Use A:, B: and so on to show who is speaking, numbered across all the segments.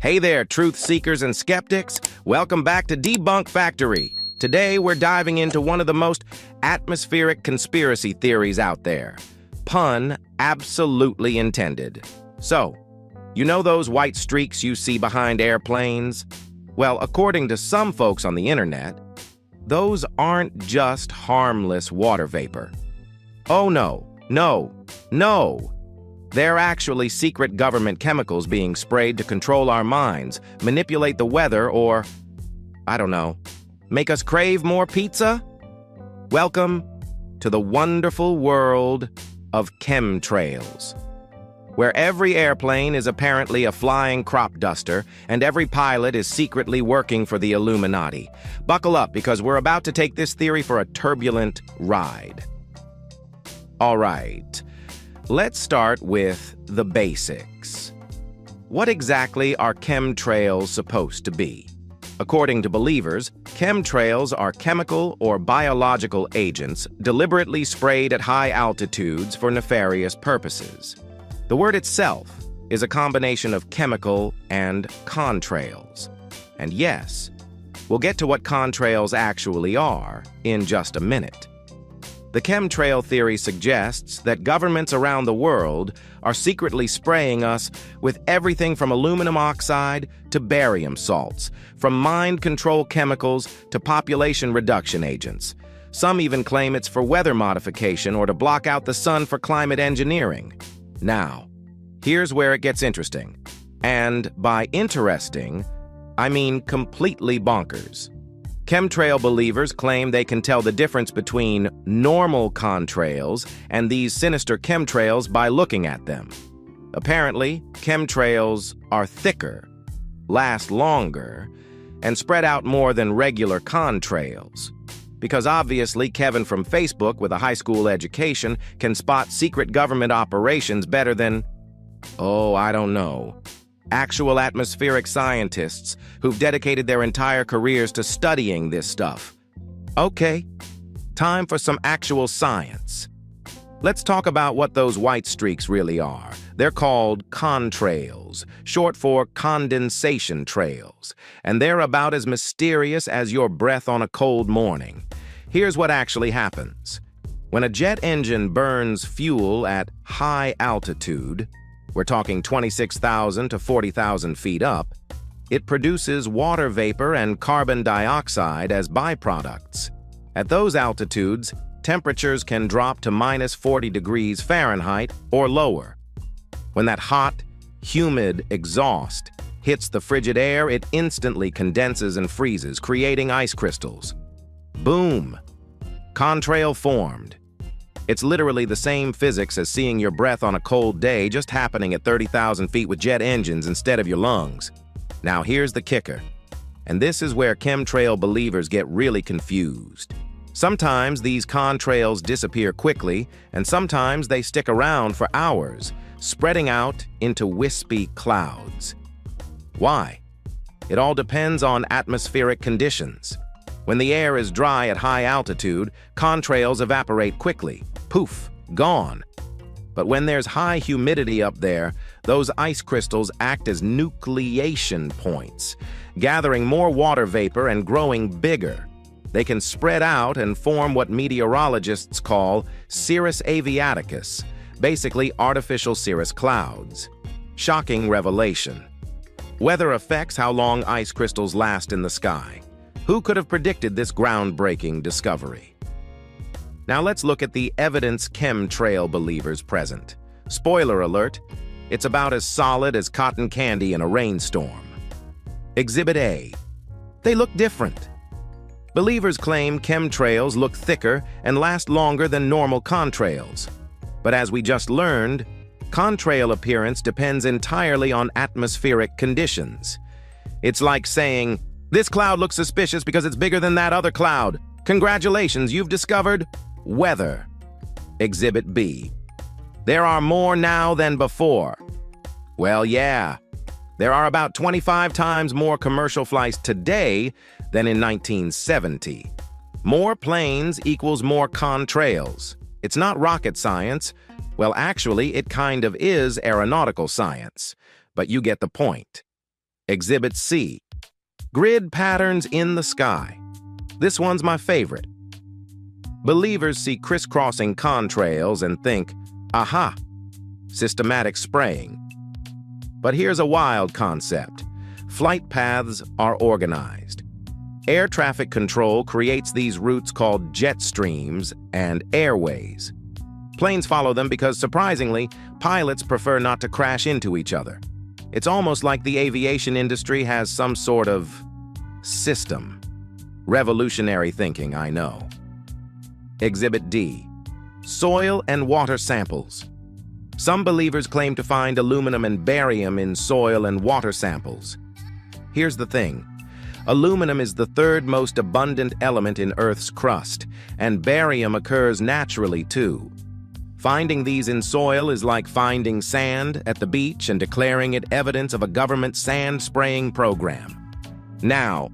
A: Hey there, truth seekers and skeptics. Welcome back to Debunk Factory. Today, we're diving into one of the most atmospheric conspiracy theories out there. Pun absolutely intended. So, you know those white streaks you see behind airplanes? Well, according to some folks on the internet, those aren't just harmless water vapor. Oh no, no, no! They're actually secret government chemicals being sprayed to control our minds, manipulate the weather, or, I don't know, make us crave more pizza? Welcome to the wonderful world of chemtrails, where every airplane is apparently a flying crop duster and every pilot is secretly working for the Illuminati. Buckle up, because we're about to take this theory for a turbulent ride. All right, let's start with the basics. What exactly are chemtrails supposed to be? According to believers, chemtrails are chemical or biological agents deliberately sprayed at high altitudes for nefarious purposes. The word itself is a combination of chemical and contrails. And yes, we'll get to what contrails actually are in just a minute. The chemtrail theory suggests that governments around the world are secretly spraying us with everything from aluminum oxide to barium salts, from mind control chemicals to population reduction agents. Some even claim it's for weather modification or to block out the sun for climate engineering. Now, here's where it gets interesting. And by interesting, I mean completely bonkers. Chemtrail believers claim they can tell the difference between normal contrails and these sinister chemtrails by looking at them. Apparently, chemtrails are thicker, last longer, and spread out more than regular contrails. Because obviously, Kevin from Facebook with a high school education can spot secret government operations better than, oh, I don't know, actual atmospheric scientists who've dedicated their entire careers to studying this stuff. Okay, time for some actual science. Let's talk about what those white streaks really are. They're called contrails, short for condensation trails, and they're about as mysterious as your breath on a cold morning. Here's what actually happens. When a jet engine burns fuel at high altitude, we're talking 26,000 to 40,000 feet up, it produces water vapor and carbon dioxide as byproducts. At those altitudes, temperatures can drop to minus 40 degrees Fahrenheit or lower. When that hot, humid exhaust hits the frigid air, it instantly condenses and freezes, creating ice crystals. Boom! Contrail formed. It's literally the same physics as seeing your breath on a cold day, just happening at 30,000 feet with jet engines instead of your lungs. Now here's the kicker, and this is where chemtrail believers get really confused. Sometimes these contrails disappear quickly, and sometimes they stick around for hours, spreading out into wispy clouds. Why? It all depends on atmospheric conditions. When the air is dry at high altitude, contrails evaporate quickly. Poof, gone. But when there's high humidity up there, those ice crystals act as nucleation points, gathering more water vapor and growing bigger. They can spread out and form what meteorologists call cirrus aviaticus, basically artificial cirrus clouds. Shocking revelation. Weather affects how long ice crystals last in the sky. Who could have predicted this groundbreaking discovery? Now let's look at the evidence chemtrail believers present. Spoiler alert, it's about as solid as cotton candy in a rainstorm. Exhibit A. They look different. Believers claim chemtrails look thicker and last longer than normal contrails. But as we just learned, contrail appearance depends entirely on atmospheric conditions. It's like saying, this cloud looks suspicious because it's bigger than that other cloud. Congratulations, you've discovered weather. Exhibit B. There are more now than before. Well, yeah. There are about 25 times more commercial flights today than in 1970. More planes equals more contrails. It's not rocket science. Well, actually, it kind of is aeronautical science. But you get the point. Exhibit C. Grid patterns in the sky. This one's my favorite. Believers see crisscrossing contrails and think, aha, systematic spraying. But here's a wild concept. Flight paths are organized. Air traffic control creates these routes called jet streams and airways. Planes follow them because, surprisingly, pilots prefer not to crash into each other. It's almost like the aviation industry has some sort of system. Revolutionary thinking, I know. Exhibit D. Soil and water samples. Some believers claim to find aluminum and barium in soil and water samples. Here's the thing. Aluminum is the third most abundant element in Earth's crust, and barium occurs naturally too. Finding these in soil is like finding sand at the beach and declaring it evidence of a government sand spraying program. Now,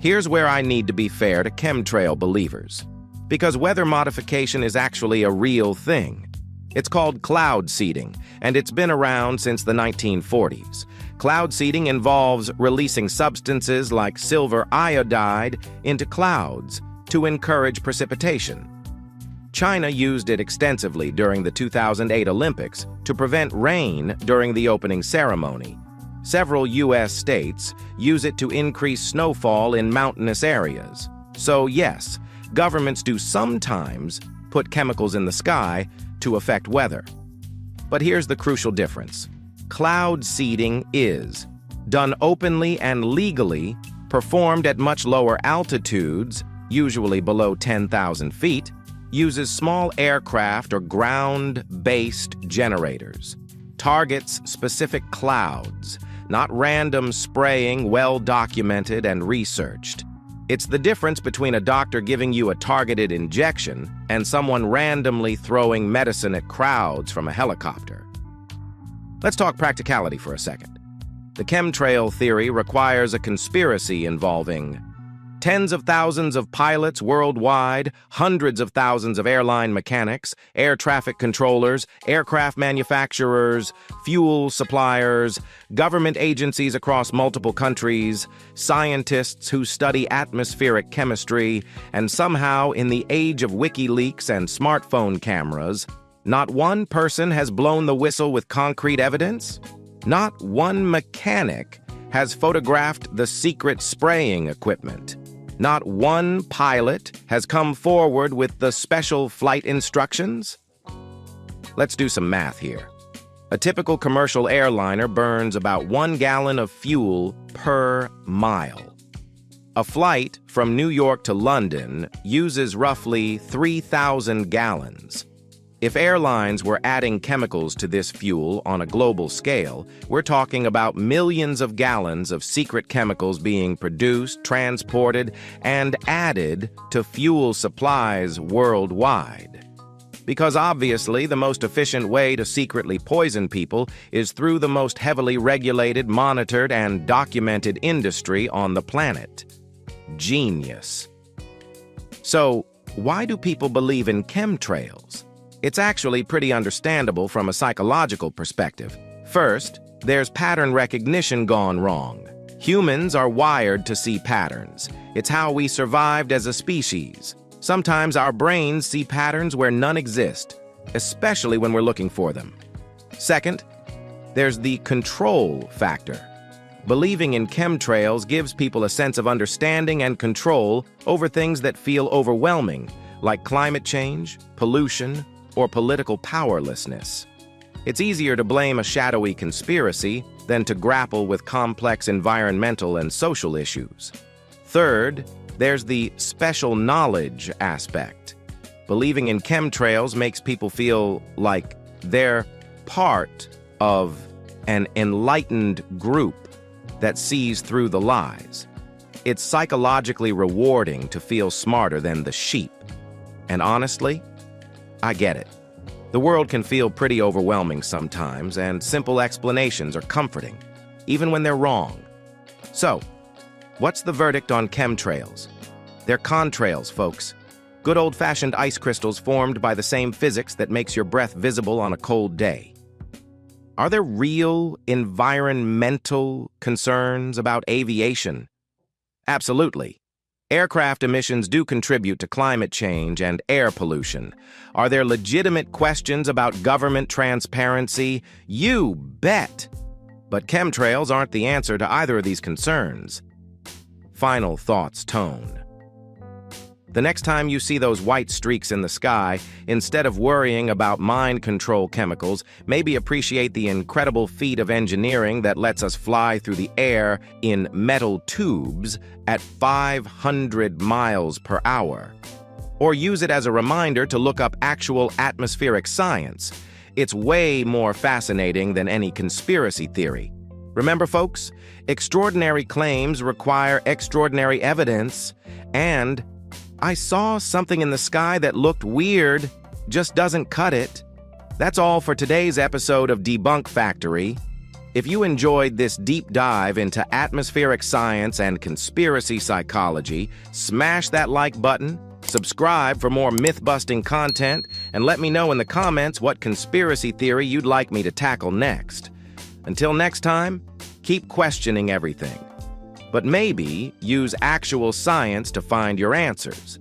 A: here's where I need to be fair to chemtrail believers, because weather modification is actually a real thing. It's called cloud seeding, and it's been around since the 1940s. Cloud seeding involves releasing substances like silver iodide into clouds to encourage precipitation. China used it extensively during the 2008 Olympics to prevent rain during the opening ceremony. Several U.S. states use it to increase snowfall in mountainous areas. So yes, governments do sometimes put chemicals in the sky to affect weather. But here's the crucial difference. Cloud seeding is done openly and legally, performed at much lower altitudes, usually below 10,000 feet, uses small aircraft or ground-based generators, targets specific clouds, not random spraying, well-documented and researched. It's the difference between a doctor giving you a targeted injection and someone randomly throwing medicine at crowds from a helicopter. Let's talk practicality for a second. The chemtrail theory requires a conspiracy involving tens of thousands of pilots worldwide, hundreds of thousands of airline mechanics, air traffic controllers, aircraft manufacturers, fuel suppliers, government agencies across multiple countries, scientists who study atmospheric chemistry, and somehow, in the age of WikiLeaks and smartphone cameras, not one person has blown the whistle with concrete evidence? Not one mechanic has photographed the secret spraying equipment. Not one pilot has come forward with the special flight instructions? Let's do some math here. A typical commercial airliner burns about 1 gallon of fuel per mile. A flight from New York to London uses roughly 3,000 gallons. If airlines were adding chemicals to this fuel on a global scale, we're talking about millions of gallons of secret chemicals being produced, transported, and added to fuel supplies worldwide. Because obviously, the most efficient way to secretly poison people is through the most heavily regulated, monitored, and documented industry on the planet. Genius. So, why do people believe in chemtrails? It's actually pretty understandable from a psychological perspective. First, there's pattern recognition gone wrong. Humans are wired to see patterns. It's how we survived as a species. Sometimes our brains see patterns where none exist, especially when we're looking for them. Second, there's the control factor. Believing in chemtrails gives people a sense of understanding and control over things that feel overwhelming, like climate change, pollution, or political powerlessness. It's easier to blame a shadowy conspiracy than to grapple with complex environmental and social issues. Third, there's the special knowledge aspect. Believing in chemtrails makes people feel like they're part of an enlightened group that sees through the lies. It's psychologically rewarding to feel smarter than the sheep. And honestly, I get it. The world can feel pretty overwhelming sometimes, and simple explanations are comforting, even when they're wrong. So, what's the verdict on chemtrails? They're contrails, folks. Good old-fashioned ice crystals formed by the same physics that makes your breath visible on a cold day. Are there real environmental concerns about aviation? Absolutely. Aircraft emissions do contribute to climate change and air pollution. Are there legitimate questions about government transparency? You bet! But chemtrails aren't the answer to either of these concerns. Final thoughts tone. The next time you see those white streaks in the sky, instead of worrying about mind control chemicals, maybe appreciate the incredible feat of engineering that lets us fly through the air in metal tubes at 500 miles per hour. Or use it as a reminder to look up actual atmospheric science. It's way more fascinating than any conspiracy theory. Remember, folks, extraordinary claims require extraordinary evidence, and I saw something in the sky that looked weird, just doesn't cut it. That's all for today's episode of Debunk Factory. If you enjoyed this deep dive into atmospheric science and conspiracy psychology, smash that like button, subscribe for more myth-busting content, and let me know in the comments what conspiracy theory you'd like me to tackle next. Until next time, keep questioning everything. But maybe use actual science to find your answers.